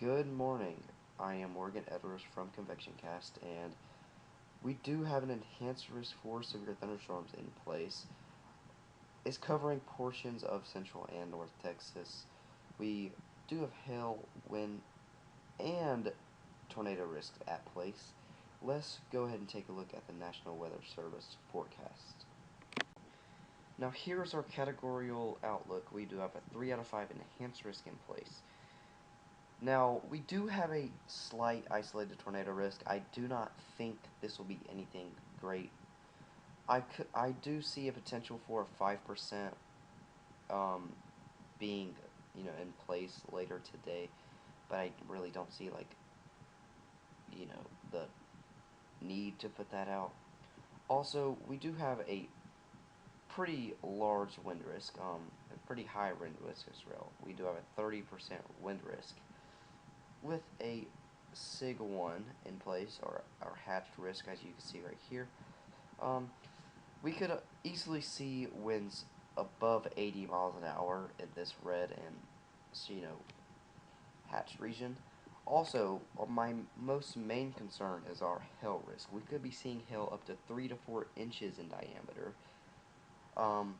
Good morning. I am Morgan Edwards from Convection Cast, and we do have an enhanced risk for severe thunderstorms in place. It's covering portions of central and north Texas. We do have hail, wind, and tornado risks at place. Let's go ahead and take a look at the National Weather Service forecast. Now, here's our categorical outlook. We do have a 3 out of 5 enhanced risk in place. Now, we do have a slight isolated tornado risk. I do not think this will be anything great. I do see a potential for a 5% being, in place later today, but I really don't see, the need to put that out. Also, we do have a pretty large wind risk, a pretty high wind risk as well. We do have a 30% wind risk with a SIG 1 in place, or our hatched risk, as you can see right here. We could easily see winds above 80 miles an hour in this red and, hatched region. Also, my most main concern is our hail risk. We could be seeing hail up to 3 to 4 inches in diameter. Um,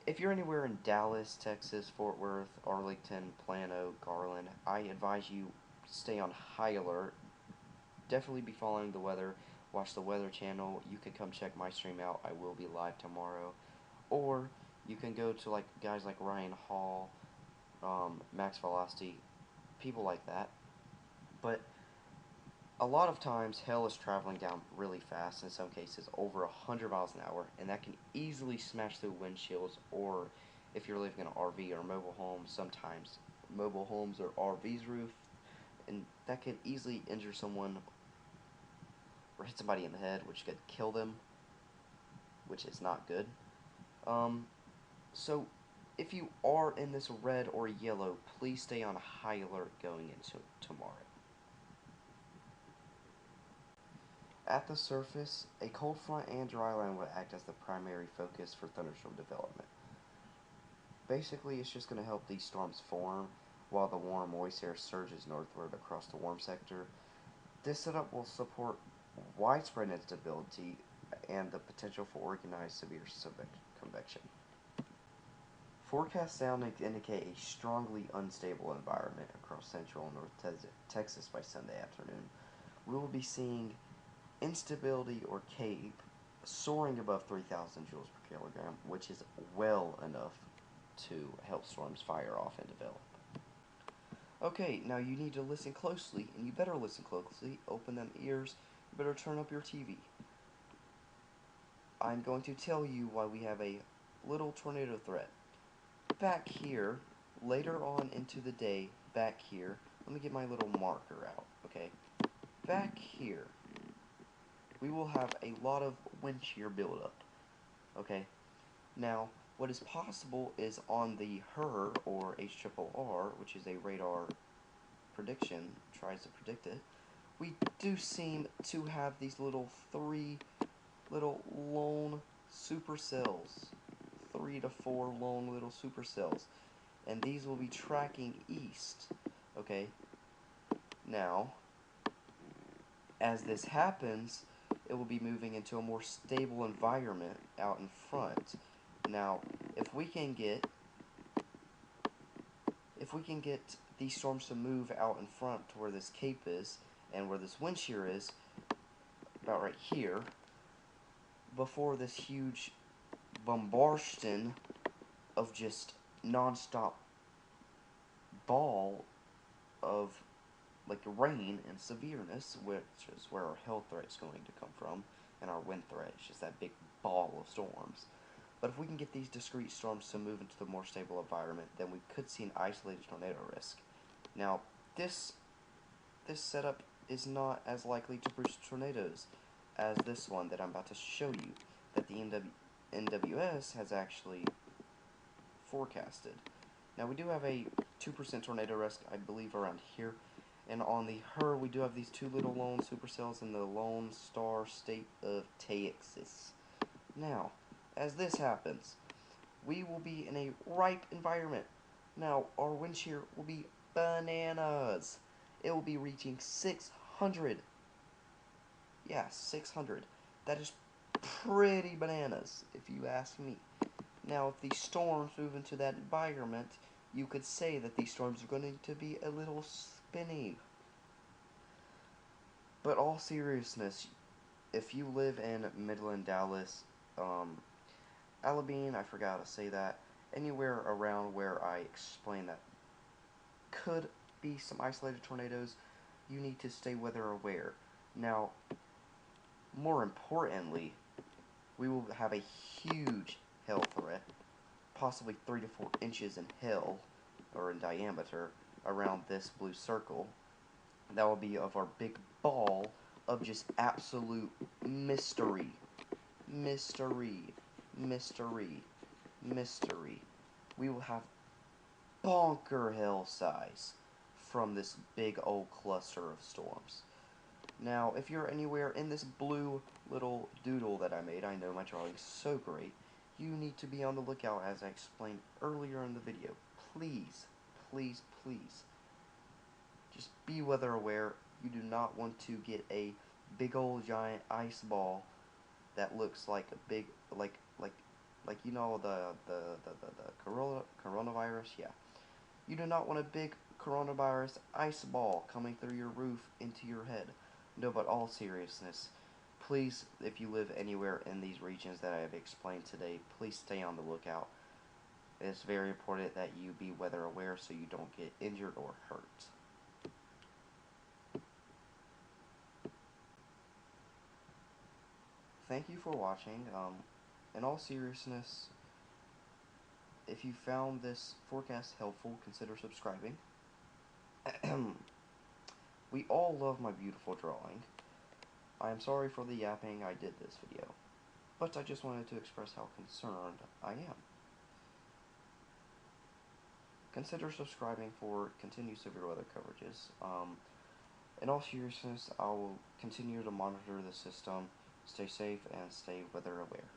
if you're anywhere in Dallas, Texas, Fort Worth, Arlington, Plano, Garland, I advise you stay on high alert. Definitely be following the weather. Watch the Weather Channel. You can come check my stream out. I will be live tomorrow. Or you can go to guys like Ryan Hall, Max Velocity, people like that. But a lot of times, hail is traveling down really fast, in some cases over 100 miles an hour, and that can easily smash through windshields, or if you're living in an RV or mobile home, sometimes mobile homes or RV's roof, and that can easily injure someone or hit somebody in the head, which could kill them, which is not good. Um, so if you are in this red or yellow, please stay on high alert going into tomorrow. At the surface, a cold front and dry line will act as the primary focus for thunderstorm development. Basically, it's just going to help these storms form while the warm, moist air surges northward across the warm sector. This setup will support widespread instability and the potential for organized severe convection. Forecasts soundings indicate a strongly unstable environment across central and north Texas by Sunday afternoon. We will be seeing instability or CAPE soaring above 3,000 joules per kilogram, which is well enough to help storms fire off and develop. Okay, now you need to listen closely, and you better listen closely. Open them ears. You better turn up your TV. I'm going to tell you why we have a little tornado threat. Back here, later on into the day, back here, let me get my little marker out, okay? Back here, we will have a lot of wind shear buildup, okay? Now, what is possible is on the HRR, or HRRR, which is a radar prediction, tries to predict it, we do seem to have these three little lone supercells. 3 to 4 lone little supercells. And these will be tracking east. Okay? Now, as this happens, it will be moving into a more stable environment out in front. Now, if we can get these storms to move out in front to where this cape is and where this wind shear is, about right here, before this huge bombardment of just non-stop ball of rain and severeness, which is where our hail threat is going to come from, and our wind threat is just that big ball of storms. But if we can get these discrete storms to move into the more stable environment, then we could see an isolated tornado risk. Now, this setup is not as likely to produce tornadoes as this one that I'm about to show you, that the NWS has actually forecasted. Now, we do have a 2% tornado risk, I believe, around here. And on the HRR, we do have these 2 little lone supercells in the Lone Star state of Texas. Now, as this happens, we will be in a ripe environment. Now, our wind shear will be bananas. it will be reaching 600. Yeah, 600. That is pretty bananas, if you ask me. Now, if these storms move into that environment, you could say that these storms are going to be a little spinny. But all seriousness, if you live in Midland, Dallas, Alabine, I forgot to say that, anywhere around where I explained that could be some isolated tornadoes, you need to stay weather aware. Now, more importantly, we will have a huge hail threat, possibly 3 to 4 inches in hail, or in diameter, around this blue circle. That will be of our big ball of just absolute mystery. Mystery. Mystery. Mystery. We will have bonker hail size from this big old cluster of storms. Now, if you're anywhere in this blue little doodle that I made, I know my drawing's so great, you need to be on the lookout as I explained earlier in the video. Please, please, please, just be weather aware. You do not want to get a big old giant ice ball that looks like a big, like you know the coronavirus, yeah. You do not want a big coronavirus ice ball coming through your roof into your head. No, but all seriousness, please, if you live anywhere in these regions that I have explained today, please stay on the lookout. It's very important that you be weather aware so you don't get injured or hurt. Thank you for watching. In all seriousness, if you found this forecast helpful, consider subscribing. We all love my beautiful drawing. I am sorry for the yapping I did this video, but I just wanted to express how concerned I am. Consider subscribing for continued severe weather coverages. In all seriousness, I will continue to monitor the system, stay safe, and stay weather aware.